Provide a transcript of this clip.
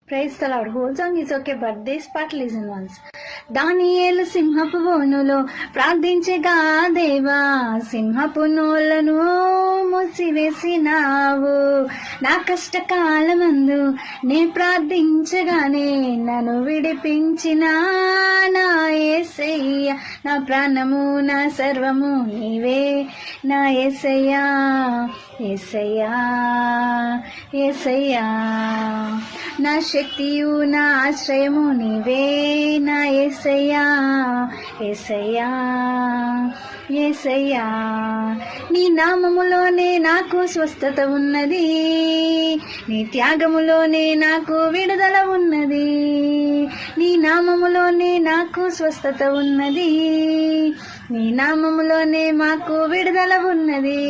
Praise the Lord. Whole song is okay, but this part listen once. దానియేలు సింహపు బోనులో ప్రార్థించగా దేవా, సింహపు నోళ్లను మూసివేసినావు. నా కష్టకాలమందు నే ప్రార్థించగానే నన్ను విడిపించిన నా యేసయ్య, నా ప్రాణము నా సర్వము నీవే నా యేసయ్యా, యేసయ్యా, యేసయ్యా. నా శక్తియు నా ఆశ్రయము నీవే నా యేసయ్యా, యేసయ్యా, యేసయ్యా. నీ నామములోనే నాకు స్వస్థత ఉన్నది, నీ త్యాగములోనే నాకు విడుదల ఉన్నది. నీ నామములోనే నాకు స్వస్థత ఉన్నది, నీ నామములోనే మాకు విడుదల ఉన్నది.